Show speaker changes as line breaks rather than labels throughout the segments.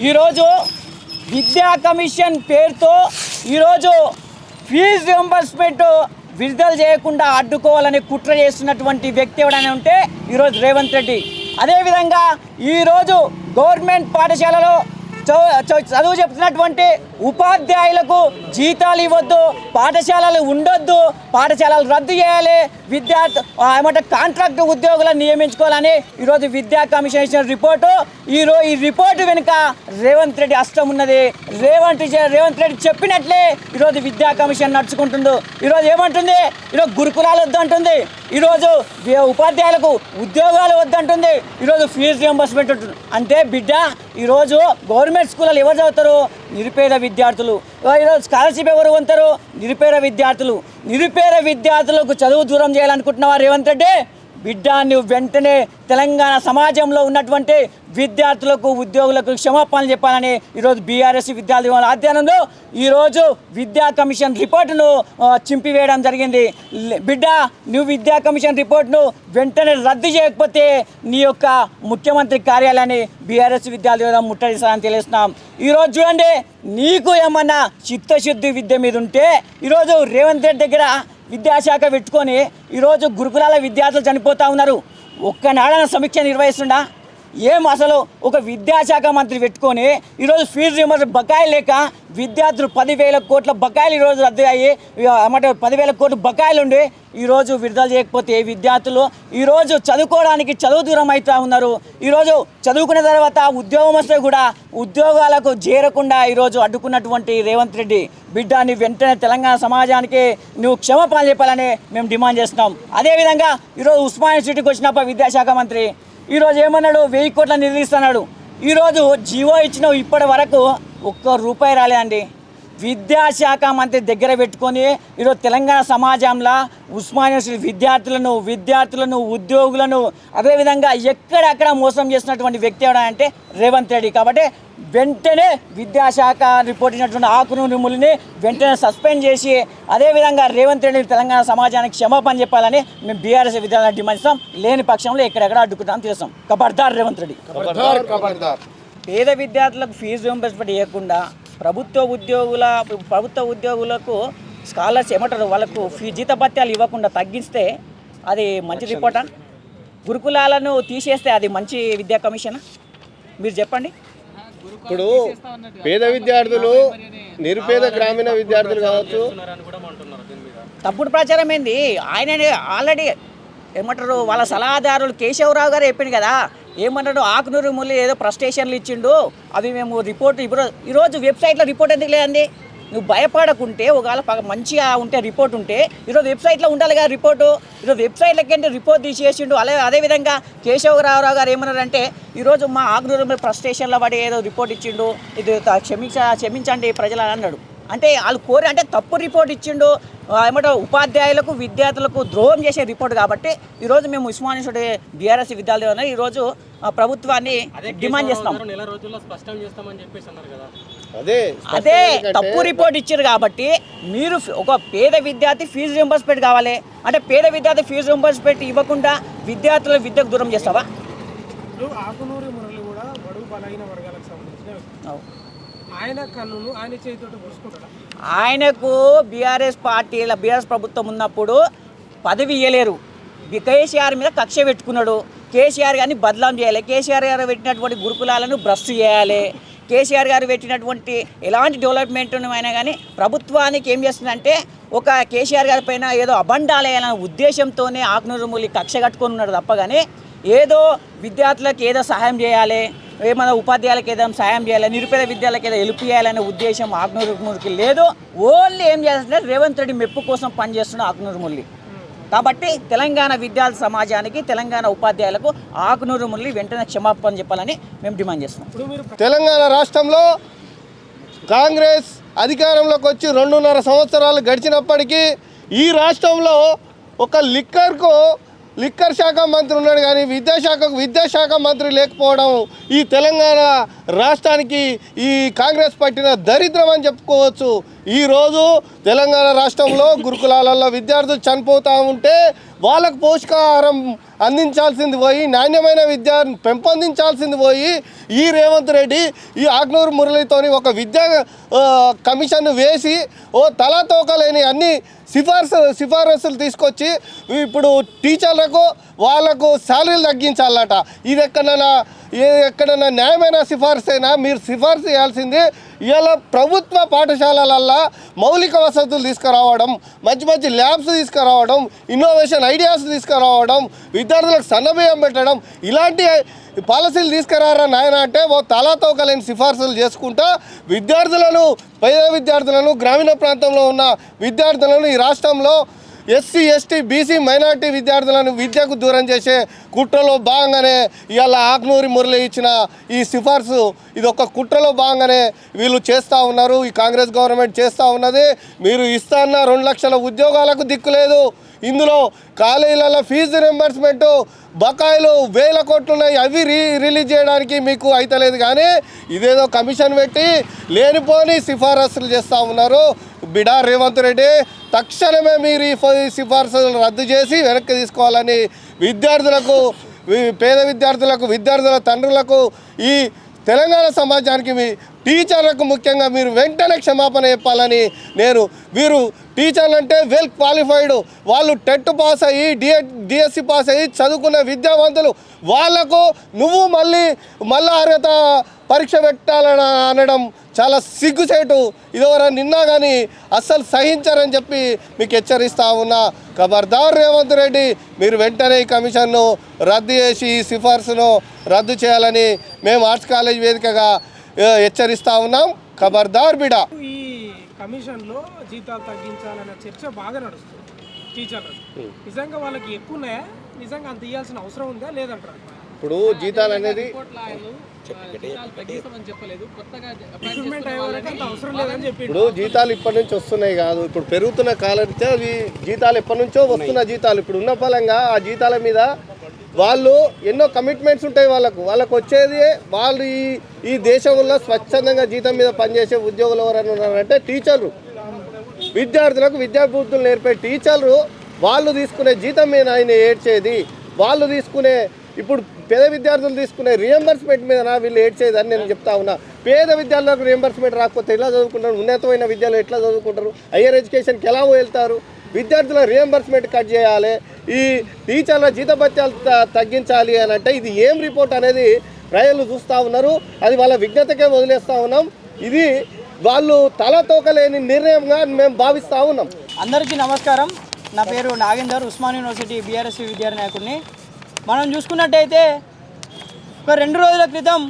ఈరోజు విద్యా కమిషన్ పేరుతో ఈరోజు ఫీజు రియంబర్స్మెంట్ విడుదల చేయకుండా అడ్డుకోవాలని కుట్ర చేస్తున్నటువంటి వ్యక్తి ఎవడైనా ఉంటే ఈరోజు రేవంత్ రెడ్డి. అదేవిధంగా ఈరోజు గవర్నమెంట్ పాఠశాలలో చదువు చెప్తున్నటువంటి ఉపాధ్యాయులకు జీతాలు ఇవ్వద్దు, పాఠశాలలు ఉండొద్దు, పాఠశాలలు రద్దు చేయాలి, ఏమంటే కాంట్రాక్ట్ ఉద్యోగులను నియమించుకోవాలని ఈరోజు విద్యా కమిషన్ ఇచ్చిన రిపోర్టు. ఈ రిపోర్టు వెనుక రేవంత్ రెడ్డి హస్తం ఉన్నది. రేవంత్ రెడ్డి చెప్పినట్లే ఈరోజు విద్యా కమిషన్ నడుచుకుంటుందో. ఈరోజు ఏమంటుంది? ఈరోజు గురుకులాలు వద్దంటుంది, ఈరోజు ఉపాధ్యాయులకు ఉద్యోగాలు వద్దంటుంది, ఈరోజు ఫీజు రియంబర్స్మెంట్ ఉంటుంది. అంటే బిడ్డ ఈరోజు గవర్నమెంట్ స్కూల్లో ఎవరు చదువుతారు? నిరుపేద విద్యార్థులు. ఈరోజు స్కాలర్షిప్ ఎవరు పొందుతారు? నిరుపేద విద్యార్థులు. నిరుపేద విద్యార్థులకు చదువు దూరం చేయాలనుకుంటున్నావా రేవంత్ రెడ్డి? బిడ్డ నువ్వు వెంటనే తెలంగాణ సమాజంలో ఉన్నటువంటి విద్యార్థులకు ఉద్యోగులకు క్షమాపణలు చెప్పాలని ఈరోజు బీఆర్ఎస్ విద్యార్థి ఆధ్వర్యంలో ఈరోజు విద్యా కమిషన్ రిపోర్టును చింపివేయడం జరిగింది. బిడ్డ నువ్వు విద్యా కమిషన్ రిపోర్టును వెంటనే రద్దు చేయకపోతే నీ యొక్క ముఖ్యమంత్రి కార్యాలయాన్ని బీఆర్ఎస్ విద్యార్థి ముట్టడిస్తారని తెలియజేస్తున్నాం. ఈరోజు చూడండి, నీకు ఏమన్నా చిత్తశుద్ధి విద్య మీద ఉంటే ఈరోజు రేవంత్ రెడ్డి దగ్గర విద్యాశాఖ పెట్టుకొని ఈరోజు గురుకులాల విద్యార్థులు చనిపోతూ ఉన్నారు. ఒక్కనాడన సమీక్ష నిర్వహిస్తుండా? ఏం అసలు ఒక విద్యాశాఖ మంత్రి పెట్టుకొని ఈరోజు ఫీజు రియంబర్స్మెంట్ బకాయిలు లేక విద్యార్థులు 10,000 కోట్ల బకాయిలు ఈరోజు రద్దు అయ్యి అన్నమాట 10,000 కోట్ల బకాయిలు ఉండి ఈరోజు విడుదల చేయకపోతే విద్యార్థులు ఈరోజు చదువుకోవడానికి చదువు దూరం అవుతూ ఉన్నారు. ఈరోజు చదువుకున్న తర్వాత ఉద్యోగం వస్తే కూడా ఉద్యోగాలకు చేరకుండా ఈరోజు అడ్డుకున్నటువంటి రేవంత్ రెడ్డి బిడ్డ నీ వెంటనే తెలంగాణ సమాజానికి నువ్వు క్షమాపణలు చెప్పాలని మేము డిమాండ్ చేస్తున్నాం. అదేవిధంగా ఈరోజు ఉస్మానియా యూనివర్సిటీకి వచ్చినప్పుడు విద్యాశాఖ మంత్రి ఈరోజు ఏమన్నాడు? 1000 కోట్ల నిధులు ఇస్తున్నాడు. ఈరోజు జీవో ఇచ్చిన ఇప్పటి వరకు ₹1 రాలేదండి. విద్యాశాఖ మంత్రి దగ్గర పెట్టుకొని ఈరోజు తెలంగాణ సమాజంలో ఉస్మానియా విద్యార్థులను ఉద్యోగులను అదేవిధంగా ఎక్కడెక్కడ మోసం చేసినటువంటి వ్యక్తి ఎవడంటే రేవంత్ రెడ్డి. కాబట్టి వెంటనే విద్యాశాఖ రిపోర్ట్ ఇచ్చినటువంటి ఆకునూరి మురళిని వెంటనే సస్పెండ్ చేసి అదేవిధంగా రేవంత్ రెడ్డి తెలంగాణ సమాజానికి క్షమాపణ చెప్పాలని మేము బీఆర్ఎస్ విద్యార్థులను డిమాండ్ చేస్తాం. లేని పక్షంలో ఎక్కడెక్కడ అడ్డుకుంటాం తెలుస్తాం. ఖబర్దార్ రేవంత్ రెడ్డి. పేద విద్యార్థులకు ఫీజు రియంబర్స్మెంట్ ఇవ్వకుండా ప్రభుత్వ ఉద్యోగులకు స్కాలర్షిప్ ఏమంటారు వాళ్ళకు జీతభత్యాలు ఇవ్వకుండా తగ్గిస్తే అది మంచి రిపోర్టా? గురుకులాలను తీసేస్తే అది మంచి విద్యా కమిషనా? మీరు చెప్పండి.
ఇప్పుడు పేద విద్యార్థులు నిరుపేద గ్రామీణ విద్యార్థులు కావచ్చు
తప్పుడు ప్రచారం ఏంది? ఆయననే ఆల్రెడీ ఏమంటారు వాళ్ళ సలహాదారులు కేశవరావు గారు చెప్పింది కదా, ఏమన్నాడు? ఆకునూరు మురళి ఏదో ప్రస్టేషన్లు ఇచ్చిండు, అవి మేము రిపోర్ట్ ఈరోజు వెబ్సైట్లో రిపోర్ట్ ఎందుకు లేదండి? నువ్వు భయపడకుంటే ఒకవేళ మంచిగా ఉంటే రిపోర్ట్ ఉంటే ఈరోజు వెబ్సైట్లో ఉండాలి కదా రిపోర్టు. ఈరోజు వెబ్సైట్లకి రిపోర్ట్ తీసేసిండు. అదేవిధంగా కేశవరావు గారు ఏమన్నారంటే ఈరోజు మా ఆకునూరు ప్రస్టేషన్లో పడి ఏదో రిపోర్ట్ ఇచ్చిండు, ఇది క్షమించండి ప్రజలు అన్నాడు. అంటే వాళ్ళు కోరి అంటే తప్పు రిపోర్ట్ ఇచ్చిండు, ఏమంటారు ఉపాధ్యాయులకు విద్యార్థులకు ద్రోహం చేసే రిపోర్ట్. కాబట్టి ఈరోజు మేము ఉస్మానియా బీఆర్ఎస్ విద్యార్థులు ఈరోజు ప్రభుత్వాన్ని డిమాండ్ చేస్తాం. అదే తప్పు రిపోర్ట్ ఇచ్చారు కాబట్టి మీరు ఒక పేద విద్యార్థి ఫీజు రియంబర్స్మెంట్ కావాలి అంటే పేద విద్యార్థి ఫీజు రియంబర్స్మెంట్ ఇవ్వకుండా విద్యార్థుల విద్యకు దూరం చేస్తావా?
ఆకునూరి మురళి కూడా బడుగు బలహీన వర్గాలకు సంబంధించిన
ఆయనకు బీఆర్ఎస్ ప్రభుత్వం ఉన్నప్పుడు పదవి ఇవ్వలేరు. కేసీఆర్ మీద కక్ష పెట్టుకున్నాడు. కేసీఆర్ గారిని బదలాం చేయాలి, కేసీఆర్ గారు పెట్టినటువంటి గురుకులాలను భ్రష్టు చేయాలి, కేసీఆర్ గారు పెట్టినటువంటి ఎలాంటి డెవలప్మెంట్ అయినా కానీ ప్రభుత్వానికి ఏం చేస్తుందంటే ఒక కేసీఆర్ గారి పైన ఏదో అబండాలేయాలనే ఉద్దేశంతోనే ఆకునూరు మురళి కక్ష కట్టుకొని ఉన్నాడు తప్ప కానీ ఏదో విద్యార్థులకు ఏదో సహాయం చేయాలి, ఏమైనా ఉపాధ్యాయులకు ఏదో సాయం చేయాలి, నిరుపేద విద్యార్థులకు ఏదో హెల్ప్ చేయాలనే ఉద్దేశం ఆకునూరు మురళికి లేదు. ఓన్లీ ఏం చేస్తుంటే రేవంత్ రెడ్డి మెప్పు కోసం పనిచేస్తున్న ఆకునూరు మురళి. కాబట్టి తెలంగాణ విద్యార్థి సమాజానికి తెలంగాణ ఉపాధ్యాయులకు ఆకునూరు మురళి వెంటనే క్షమాపణ చెప్పాలని మేము డిమాండ్ చేస్తున్నాం.
తెలంగాణ రాష్ట్రంలో కాంగ్రెస్ అధికారంలోకి వచ్చి 2.5 సంవత్సరాలు గడిచినప్పటికీ ఈ రాష్ట్రంలో ఒక లిక్కర్ శాఖ మంత్రి ఉన్నాడు కానీ విద్యాశాఖ మంత్రి లేకపోవడం ఈ తెలంగాణ రాష్ట్రానికి ఈ కాంగ్రెస్ పట్టిన దరిద్రం అని చెప్పుకోవచ్చు. ఈరోజు తెలంగాణ రాష్ట్రంలో గురుకులాలలో విద్యార్థులు చనిపోతూ ఉంటే వాళ్ళకు పోషకాహారం అందించాల్సింది పోయి నాణ్యమైన విద్యను పెంపొందించాల్సింది పోయి ఈ రేవంత్ రెడ్డి ఈ ఆగ్నూరు మురళితోని ఒక విద్యా కమిషన్ వేసి తలాతోకలేని అన్ని సిఫారసులు తీసుకొచ్చి ఇప్పుడు టీచర్లకు వాళ్ళకు శాలరీలు తగ్గించాలట. ఇది ఎక్కడైనా న్యాయమైన సిఫార్సు అయినా మీరు సిఫార్సు చేయాల్సింది ఇవాళ ప్రభుత్వ పాఠశాలలల్లో మౌలిక వసతులు తీసుకురావడం, మంచి మంచి ల్యాబ్స్ తీసుకురావడం, ఇన్నోవేషన్ ఐడియాస్ తీసుకురావడం, విద్యార్థులకు సన్నబియ్యం పెట్టడం, ఇలాంటి పాలసీలు తీసుకురారా నాయన అంటే తలాతోకలేని సిఫార్సులు చేసుకుంటా పేద విద్యార్థులను గ్రామీణ ప్రాంతంలో ఉన్న విద్యార్థులను ఈ రాష్ట్రంలో ఎస్సీ ఎస్టీ బీసీ మైనార్టీ విద్యార్థులను విద్యకు దూరం చేసే కుట్రలో భాగంగానే ఇవాళ ఆగ్నూరి మురళి ఇచ్చిన ఈ సిఫార్సు ఇది ఒక కుట్రలో భాగంగానే వీళ్ళు చేస్తూ ఉన్నారు. ఈ కాంగ్రెస్ గవర్నమెంట్ చేస్తూ ఉన్నది. మీరు ఇస్తాన్న 2 లక్షల ఉద్యోగాలకు దిక్కులేదు. ఇందులో కాలేజీలలో ఫీజు రింబర్స్మెంటు బకాయిలు 1000 కోట్లు ఉన్నాయి. అవి రిలీజ్ చేయడానికి మీకు అయితలేదు. కానీ ఇదేదో కమిషన్ పెట్టి లేనిపోని సిఫారసులు చేస్తూ ఉన్నారు. బిడా రేవంత్ రెడ్డి తక్షణమే మీరు ఈ సిఫార్సులు రద్దు చేసి వెనక్కి తీసుకోవాలని విద్యార్థులకు, పేద విద్యార్థులకు, విద్యార్థుల తండ్రులకు, ఈ తెలంగాణ సమాజానికి టీచర్లకు ముఖ్యంగా మీరు వెంటనే క్షమాపణ చెప్పాలని వీరు టీచర్లు అంటే వెల్ క్వాలిఫైడ్, వాళ్ళు టెట్ పాస్ అయ్యి డిఎస్సి పాస్ అయ్యి చదువుకున్న విద్యావంతులు, వాళ్లకు నువ్వు మళ్ళీ అర్హత పరీక్ష పెట్టాలని అనడం చాలా సిగ్గుచేటు. ఇదివరకు నిన్నా కానీ అస్సలు సహించారని చెప్పి మీకు హెచ్చరిస్తా ఉన్నా. ఖబర్దార్ రేవంత్ రెడ్డి, మీరు వెంటనే ఈ కమిషన్ను రద్దు చేసి ఈ సిఫార్సును రద్దు చేయాలని మేము ఆర్ట్స్ కాలేజ్ వేదికగా హెచ్చరిస్తా ఉన్నాం. ఖబర్దార్ బిడా.
ఈ కమిషన్లో జీతాలు తగ్గించాలనే చర్చ బాగా నడుస్తుంది టీచర్లకు. నిజంగా వాళ్ళకి ఎక్కువ ఉన్నాయా? నిజంగా అంత ఇవ్వాల్సిన అవసరం ఉందా లేదంటారు?
ఇప్పుడు జీతాలు అనేది ఇప్పుడు జీతాలు ఇప్పటి నుంచి వస్తున్నాయి కాదు, ఇప్పుడు పెరుగుతున్న కాలంతో అవి జీతాలు ఎప్పటి నుంచో వస్తున్న జీతాలు ఇప్పుడు ఉన్న ఫలంగా ఆ జీతాల మీద వాళ్ళు ఎన్నో కమిట్మెంట్స్ ఉంటాయి. వాళ్ళకు వచ్చేది వాళ్ళు ఈ దేశంలో స్వచ్ఛందంగా జీతం మీద పనిచేసే ఉద్యోగులు ఎవరైనా ఉన్నారంటే టీచర్లు. విద్యార్థులకు విద్యాబుద్ధులు నేర్పే టీచర్లు వాళ్ళు తీసుకునే జీతం మీద ఆయన ఏడ్చేది, వాళ్ళు తీసుకునే ఇప్పుడు పేద విద్యార్థులు తీసుకునే రియంబర్స్మెంట్ మీద వీళ్ళు ఏడ్చేది అని నేను చెప్తా ఉన్నా. పేద విద్యార్థులకు రియంబర్స్మెంట్ రాకపోతే ఎలా చదువుకుంటారు? ఉన్నతమైన విద్యలో ఎట్లా చదువుకుంటారు? హయ్యర్ ఎడ్యుకేషన్కి ఎలా వెళ్తారు? విద్యార్థుల రియంబర్స్మెంట్ కట్ చేయాలి, ఈ టీచర్ల జీతభత్యాలు తగ్గించాలి అని అంటే ఇది ఏం రిపోర్ట్ అనేది ప్రజలు చూస్తూ ఉన్నారు. అది వాళ్ళ విజ్ఞతకే వదిలేస్తూ ఉన్నాం. ఇది వాళ్ళు తలతోకలేని నిర్ణయంగా మేము భావిస్తూ ఉన్నాం.
అందరికీ నమస్కారం. నా పేరు నాగేందర్, ఉస్మాన్ యూనివర్సిటీ బీఆర్ఎస్ విద్యార్థి నాయకుడిని. మనం చూసుకున్నట్టయితే ఒక 2 రోజుల క్రితం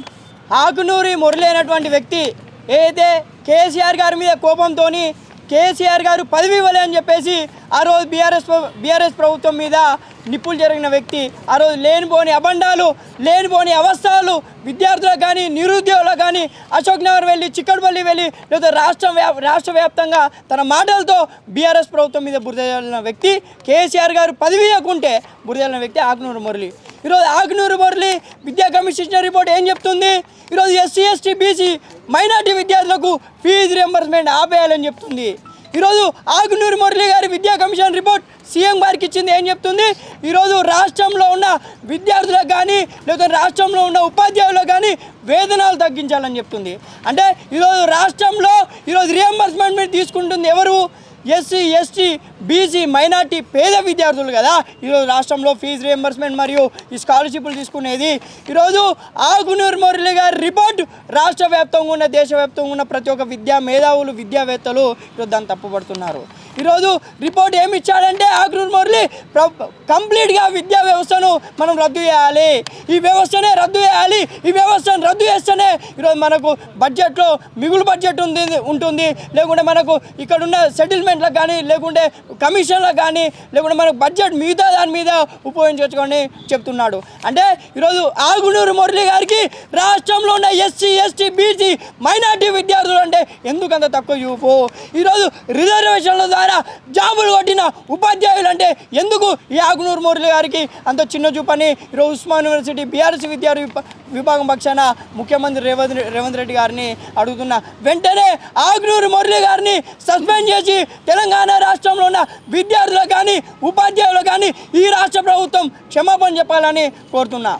ఆకునూరి మురళి అయినటువంటి వ్యక్తి ఏదైతే కేసీఆర్ గారి మీద కోపంతో కేసీఆర్ గారు పదవి ఇవ్వలే అని చెప్పేసి ఆ రోజు బీఆర్ఎస్ ప్రభుత్వం మీద నిప్పులు జరిగిన వ్యక్తి, ఆ రోజు లేనిపోని అబండాలు, లేనిపోని అవస్థలు విద్యార్థులకు కానీ నిరుద్యోగులకు కానీ అశోక్ నగర్ వెళ్ళి, చిక్కడపల్లి వెళ్ళి, లేదా రాష్ట్ర వ్యాప్తంగా తన మాటలతో బీఆర్ఎస్ ప్రభుత్వం మీద బురద చల్లిన వ్యక్తి, కేసీఆర్ గారు పదవి ఇవ్వకుంటే బురద చల్లిన వ్యక్తి ఆకునూరి మురళి. ఈరోజు ఆకునూరి మురళి విద్యా కమిషన్ ఇచ్చిన రిపోర్ట్ ఏం చెప్తుంది? ఈరోజు ఎస్సీ ఎస్టీ బీసీ మైనార్టీ విద్యార్థులకు ఫీజు రియంబర్స్మెంట్ ఆపేయాలని చెప్తుంది. ఈరోజు ఆకునూరి మురళి గారి విద్యా కమిషన్ రిపోర్ట్ సీఎం గారికి ఇచ్చింది ఏం చెప్తుంది? ఈరోజు రాష్ట్రంలో ఉన్న విద్యార్థులకు కానీ లేదా రాష్ట్రంలో ఉన్న ఉపాధ్యాయులకు కానీ వేతనాలు తగ్గించాలని చెప్తుంది. అంటే ఈరోజు రాష్ట్రంలో రియంబర్స్మెంట్ మీద తీసుకుంటుంది ఎవరు? ఎస్సీ ఎస్టీ బీసీ మైనార్టీ పేద విద్యార్థులు కదా. ఈరోజు రాష్ట్రంలో ఫీజు రియంబర్స్మెంట్ మరియు ఈ స్కాలర్షిప్లు తీసుకునేది. ఈరోజు ఆకునూరి మురళి గారి రిపోర్ట్ రాష్ట్ర వ్యాప్తంగా ఉన్న దేశవ్యాప్తంగా ఉన్న ప్రతి ఒక్క మేధావులు విద్యావేత్తలు ఈరోజు దాన్ని తప్పుపడుతున్నారు. ఈరోజు రిపోర్ట్ ఏమి ఇచ్చాడంటే ఆకునూరి మురళి కంప్లీట్గా విద్యా వ్యవస్థను మనం రద్దు చేయాలి, ఈ వ్యవస్థనే రద్దు చేయాలి, ఈ వ్యవస్థను రద్దు చేస్తేనే ఈరోజు మనకు బడ్జెట్లో మిగులు బడ్జెట్ ఉంటుంది, లేకుంటే మనకు ఇక్కడున్న సెటిల్మెంట్లకు కానీ లేకుంటే కమిషన్లకు కానీ లేకుంటే మనకు బడ్జెట్ మిగతా దాని మీద ఉపయోగించుకొని చెప్తున్నాడు. అంటే ఈరోజు ఆకునూరి మురళి గారికి రాష్ట్రంలో ఉన్న ఎస్సీ ఎస్టీ బీసీ మైనార్టీ విద్యార్థులు అంటే ఎందుకంత తక్కువ చూపు? ఈరోజు రిజర్వేషన్ల ద్వారా ద్వారా జాబులు కొట్టిన ఉపాధ్యాయులు అంటే ఎందుకు ఈ ఆకునూరు మురళి గారికి అంత చిన్న చూపని ఈరోజు ఉస్మాన్ యూనివర్సిటీ బీఆర్ఎస్ విద్యార్థి విభాగం పక్షాన ముఖ్యమంత్రి రేవంత్ రెడ్డి గారిని అడుగుతున్నా. వెంటనే ఆకునూరు మురళి గారిని సస్పెండ్ చేసి తెలంగాణ రాష్ట్రంలో ఉన్న విద్యార్థులకు కానీ ఉపాధ్యాయులకు కానీ ఈ రాష్ట్ర ప్రభుత్వం క్షమాపణ చెప్పాలని కోరుతున్నా.